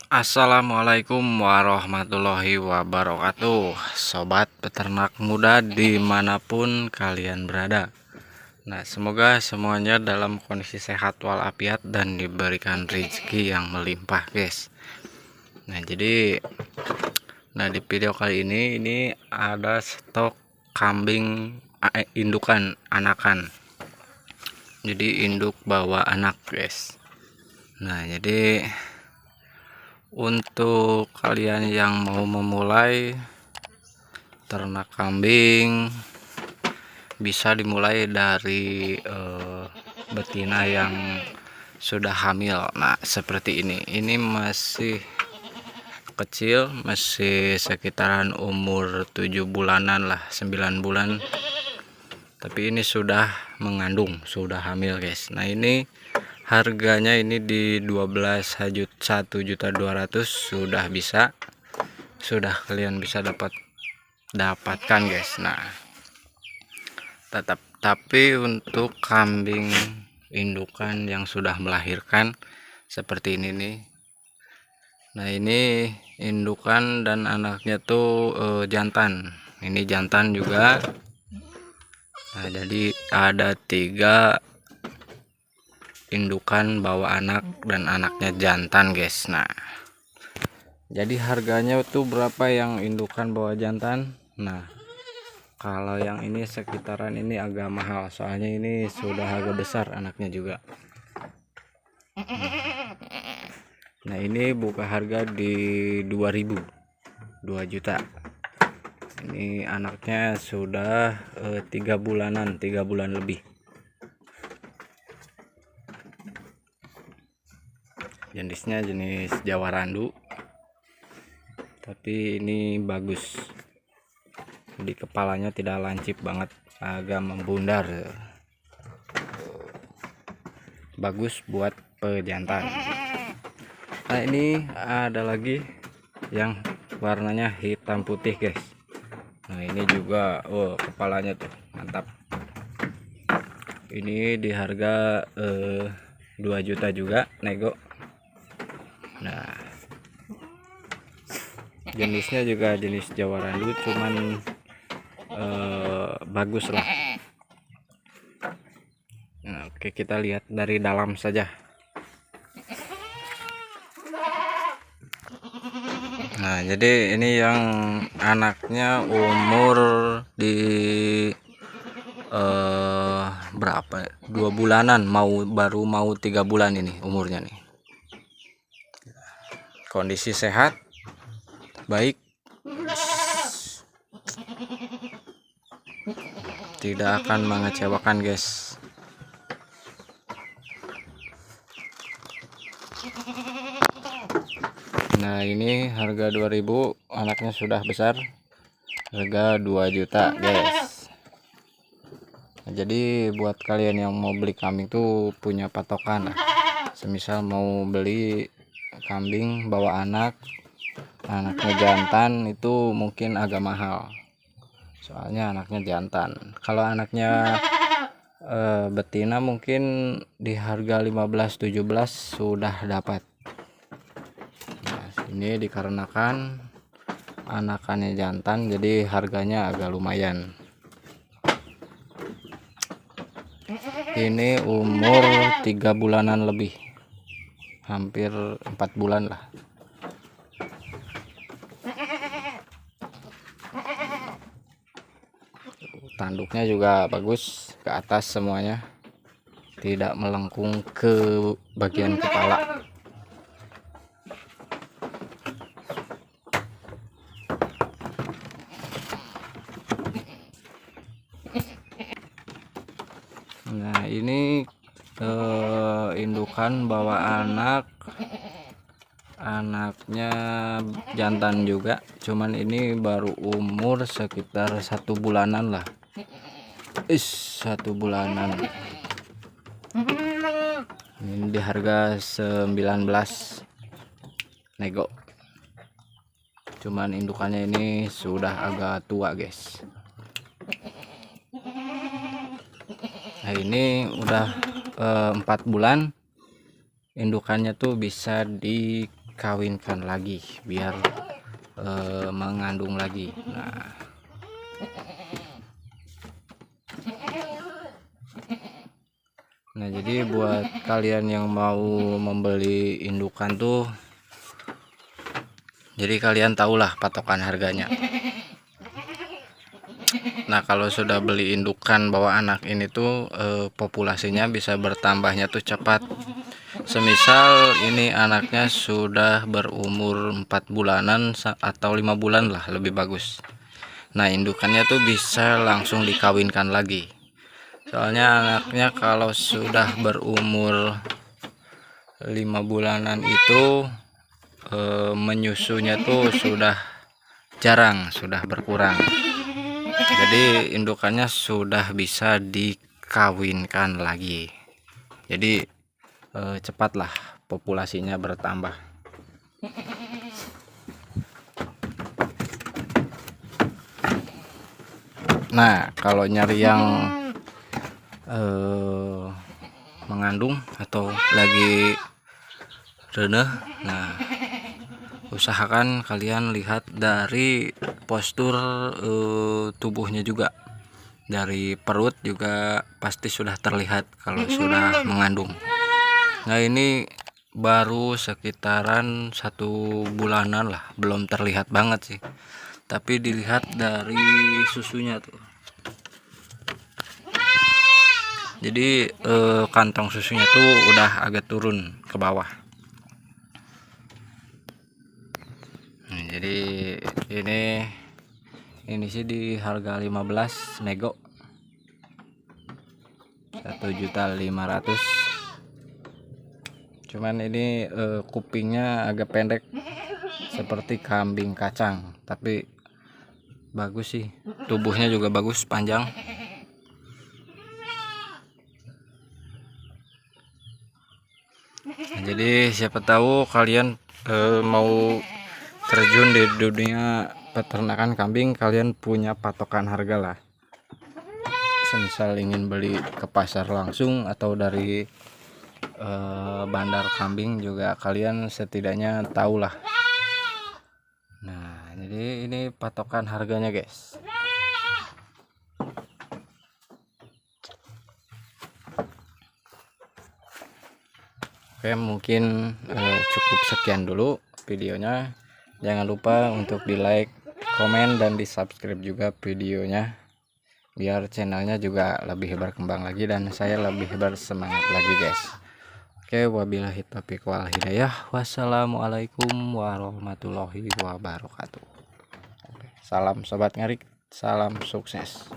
Assalamualaikum warahmatullahi wabarakatuh, sobat peternak muda dimanapun kalian berada. Nah, semoga semuanya dalam kondisi sehat walafiat dan diberikan rezeki yang melimpah, guys. Nah, di video kali ini ada stok kambing indukan anakan. Jadi induk bawa anak, guys. Nah, jadi untuk kalian yang mau memulai ternak kambing, bisa dimulai dari betina yang sudah hamil. Nah, seperti ini masih kecil, masih sekitaran umur 7 bulanan lah, 9 bulan, tapi ini sudah mengandung, sudah hamil, guys. Nah, ini harganya ini di 1.200.000 sudah kalian bisa dapatkan, guys. Nah, tapi untuk kambing indukan yang sudah melahirkan seperti ini nih. Nah, ini indukan dan anaknya tuh jantan. Ini jantan juga. Nah, jadi ada 3 indukan bawa anak dan anaknya jantan, guys. Nah, jadi harganya tuh berapa yang indukan bawa jantan? Nah, kalau yang ini sekitaran ini agak mahal, soalnya ini sudah agak besar anaknya juga. Nah, ini buka harga di 2 juta. Ini anaknya sudah 3 bulanan, 3 bulan lebih. Jenisnya jenis Jawa Randu, tapi ini bagus. Jadi kepalanya tidak lancip banget, agak membundar. Bagus buat pejantan. Nah, ini ada lagi yang warnanya hitam putih, guys. Nah, ini juga kepalanya tuh mantap. Ini di harga 2 juta juga, nego. Nah, jenisnya juga jenis Jawa Randu, cuman bagus lah. Nah, oke, kita lihat dari dalam saja. Nah, jadi ini yang anaknya umur di berapa? 2 bulanan, baru mau 3 bulan ini umurnya nih. Kondisi sehat, baik, tidak akan mengecewakan, guys. Nah, ini harga 2.000, anaknya sudah besar, harga 2 juta, guys. Nah, jadi buat kalian yang mau beli kambing tuh punya patokan lah. Semisal mau beli kambing bawa anaknya jantan, itu mungkin agak mahal, soalnya anaknya jantan. Kalau anaknya betina mungkin di harga 15-17 sudah dapat. Nah, ini dikarenakan anakannya jantan, jadi harganya agak lumayan. Ini umur 3 bulanan lebih, hampir 4 bulan lah. Tanduknya juga bagus, ke atas semuanya, tidak melengkung ke bagian kepala. Nah, ini indukan bawa anaknya jantan juga, cuman ini baru umur sekitar 1 bulanan lah. 1 bulanan. Ini di harga 19, nego. Cuman indukannya ini sudah agak tua, guys. Nah, ini udah 4 bulan, indukannya tuh bisa dikawinkan lagi biar mengandung lagi. Nah jadi buat kalian yang mau membeli indukan tuh, jadi kalian tahulah patokan harganya. Nah kalau sudah beli indukan bawa anak ini tuh populasinya bisa bertambahnya tuh cepat. Semisal ini anaknya sudah berumur 4 bulanan atau 5 bulan lah, lebih bagus. Nah indukannya tuh bisa langsung dikawinkan lagi. Soalnya anaknya kalau sudah berumur 5 bulanan itu menyusunya tuh sudah jarang, sudah berkurang. Jadi indukannya sudah bisa dikawinkan lagi. Jadi cepatlah populasinya bertambah. Nah kalau nyari yang mengandung atau lagi reneh, nah usahakan kalian lihat dari postur tubuhnya juga, dari perut juga pasti sudah terlihat kalau sudah mengandung. Nah ini baru sekitaran 1 bulanan lah, belum terlihat banget sih, tapi dilihat dari susunya tuh. Jadi kantong susunya tuh udah agak turun ke bawah. Nah, jadi ini sih di harga 15 nego, 1.500.000. Cuman ini kupingnya agak pendek seperti kambing kacang, tapi bagus sih, tubuhnya juga bagus, panjang. Nah, jadi siapa tahu kalian mau terjun di dunia peternakan kambing, kalian punya patokan harga lah. Semisal ingin beli ke pasar langsung atau dari bandar kambing juga, kalian setidaknya tahu lah. Nah jadi ini patokan harganya guys. Oke, mungkin cukup sekian dulu videonya. Jangan lupa untuk di like, komen, dan di subscribe juga videonya, biar channelnya juga lebih berkembang lagi dan saya lebih bersemangat lagi guys. Oke, wabillahi taufiq wal hidayah. Wassalamualaikum warahmatullahi wabarakatuh. Salam sobat ngarik, salam sukses.